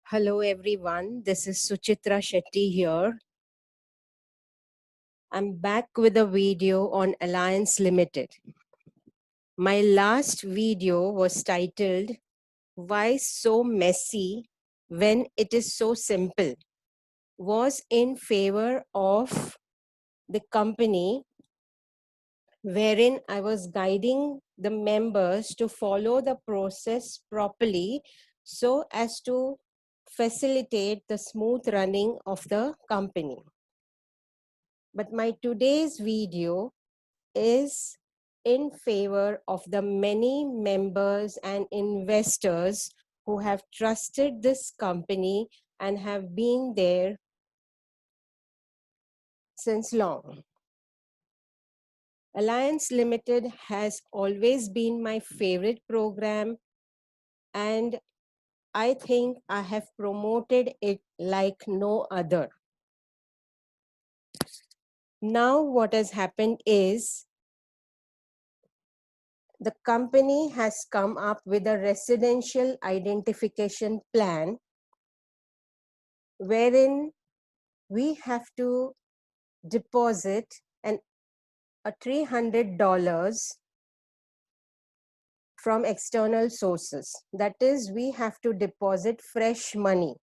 Hello everyone, this is Suchitra Shetty here. I'm back with a video on Alliance Limited. My last video was titled, Why So Messy When It Is So Simple? Was in favor of the company wherein I was guiding the members to follow the process properly so as to facilitate the smooth running of the company. But my today's video is in favor of the many members and investors who have trusted this company and have been there since long. Alliance Limited has always been my favorite program, and I think I have promoted it like no other. Now what has happened is the company has come up with a residential identification plan wherein we have to deposit a $300 from external sources. That is, we have to deposit fresh money.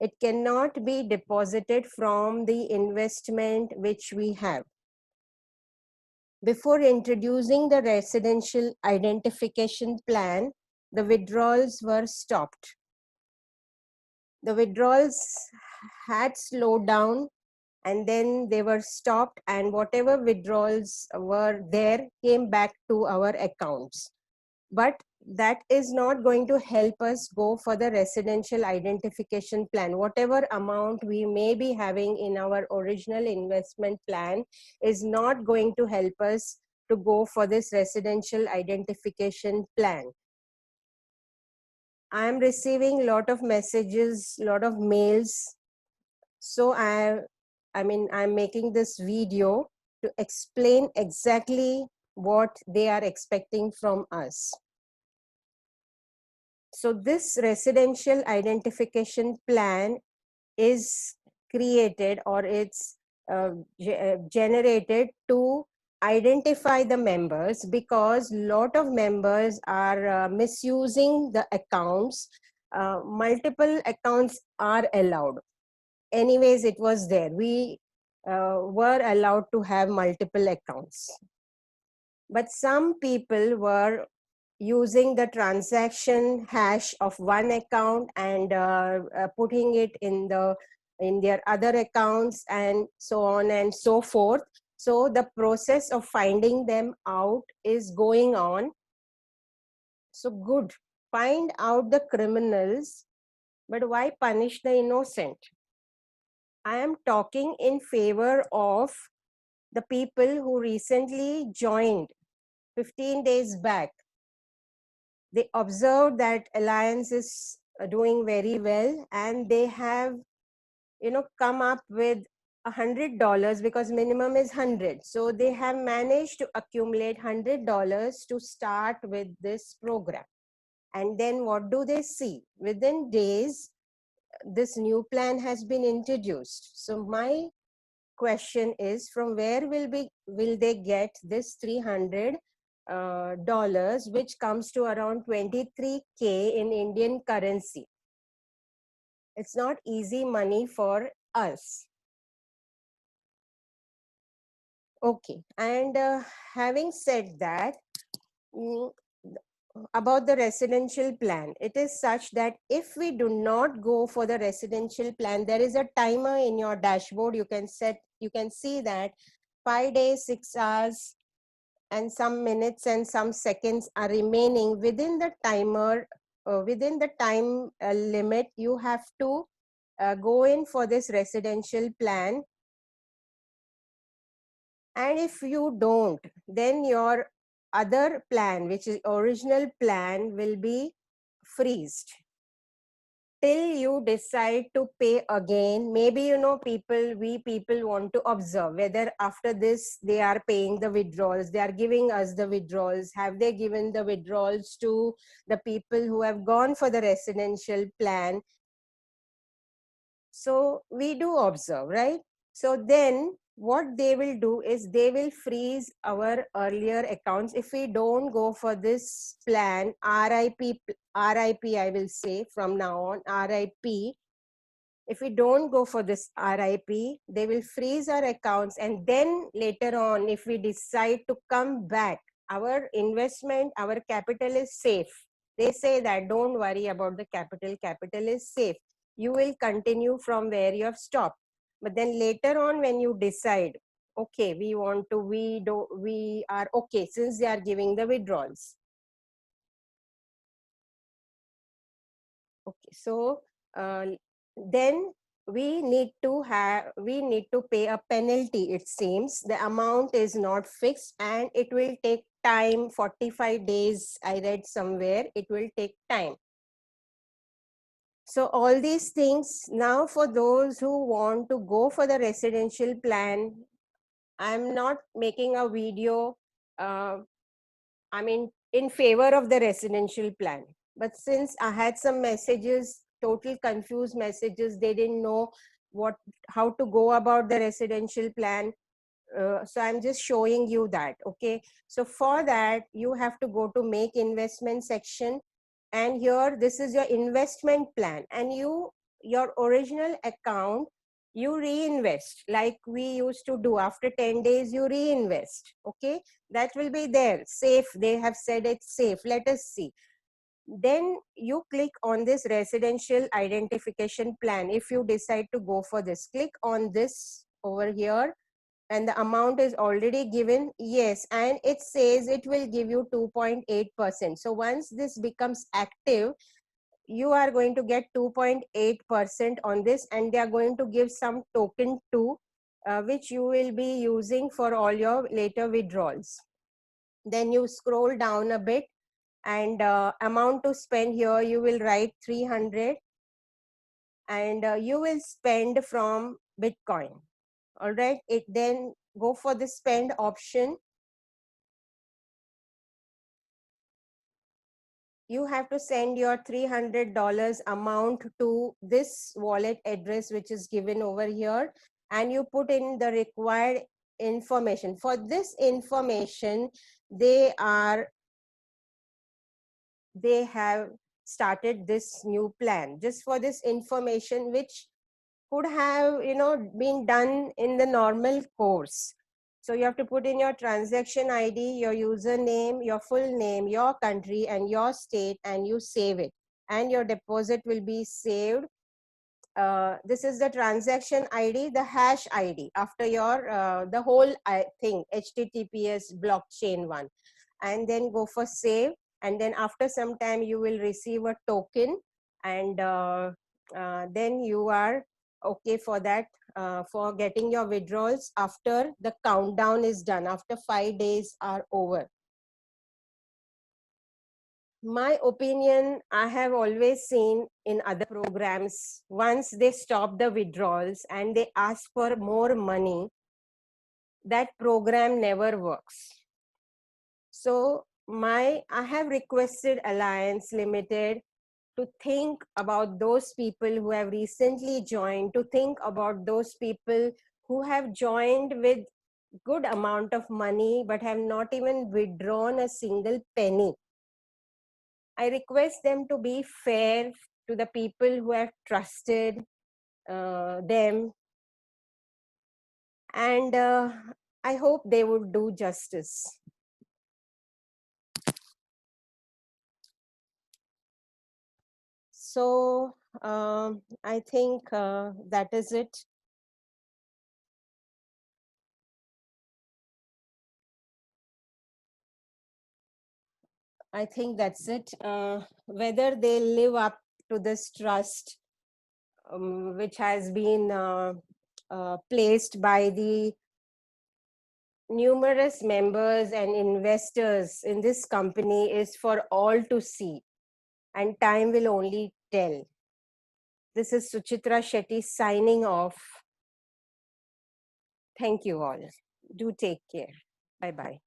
It cannot be deposited from the investment which we have. Before introducing the residential identification plan, the withdrawals were stopped. The withdrawals had slowed down and then they were stopped, and whatever withdrawals were there came back to our accounts. But that is not going to help us go for the residential identification plan. Whatever amount we may be having in our original investment plan is not going to help us to go for this residential identification plan. I am receiving a lot of messages, a lot of mails. So I'm making this video to explain exactly what they are expecting from us. So this residential identification plan is created, or it's generated to identify the members, because lot of members are misusing the accounts. Multiple accounts are allowed. Anyways, it was there. We were allowed to have multiple accounts. But some people were using the transaction hash of one account and putting it in their other accounts, and so on and so forth. So the process of finding them out is going on. So good, find out the criminals, but why punish the innocent? I am talking in favor of the people who recently joined 15 days back. They observed that Alliance is doing very well, and they have come up with $100, because minimum is 100. So they have managed to accumulate $100 to start with this program. And then what do they see? Within days, this new plan has been introduced. So my question is, from where will they get this $300, which comes to around 23K in Indian currency? It's not easy money for us. Okay, and having said that, about the residential plan, it is such that if we do not go for the residential plan, there is a timer in your dashboard. You can see that 5 days, 6 hours, and some minutes and some seconds are remaining within the timer. Within the time limit, you have to go in for this residential plan. And if you don't, then your other plan, which is original plan, will be freezed till you decide to pay again. Maybe we people want to observe whether after this they are paying the withdrawals, they are giving us the withdrawals. Have they given the withdrawals to the people who have gone for the residential plan? So we do observe, right? So then what they will do is they will freeze our earlier accounts if we don't go for this plan. RIP, I will say from now on, RIP. If we don't go for this RIP, they will freeze our accounts. And then later on, if we decide to come back, our investment, our capital is safe. They say that don't worry about the capital is safe. You will continue from where you have stopped. But then later on, when you decide, okay, we are okay since they are giving the withdrawals. Okay, so then we need to pay a penalty. It seems the amount is not fixed and it will take time. 45 days, I read somewhere, it will take time. So all these things, now for those who want to go for the residential plan, I'm not making a video uh, I mean, in favor of the residential plan. But since I had some messages, total confused messages, they didn't know how to go about the residential plan. So I'm just showing you that. Okay. So for that, you have to go to make investment section. And here, this is your investment plan. And your original account, you reinvest like we used to do. After 10 days, you reinvest. Okay. That will be there. Safe. They have said it's safe. Let us see. Then you click on this residential identification plan. If you decide to go for this, click on this over here and the amount is already given. Yes, and it says it will give you 2.8%. So once this becomes active, you are going to get 2.8% on this, and they are going to give some token too, which you will be using for all your later withdrawals. Then you scroll down a bit, and amount to spend here, you will write 300, and you will spend from Bitcoin. All right, it then go for the spend option. You have to send your $300 amount to this wallet address which is given over here, and you put in the required information. For this information, they have started this new plan just for this information, which could have been done in the normal course. So you have to put in your transaction ID, your username, your full name, your country and your state, and you save it, and your deposit will be saved. This is the transaction ID, the hash ID after your the whole thing, HTTPS blockchain one. And then go for save, and then after some time you will receive a token, and then you are okay for that, for getting your withdrawals after the countdown is done, after 5 days are over. My opinion, I have always seen in other programs, once they stop the withdrawals and they ask for more money, that program never works. So I have requested Alliance Limited to think about those people who have recently joined, to think about those people who have joined with good amount of money but have not even withdrawn a single penny. I request them to be fair to the people who have trusted them, and I hope they would do justice. So I think that is it. I think that's it. Whether they live up to this trust, which has been placed by the numerous members and investors in this company, is for all to see, and time will only tell. This is Suchitra Shetty signing off. Thank you all. Do take care. Bye bye.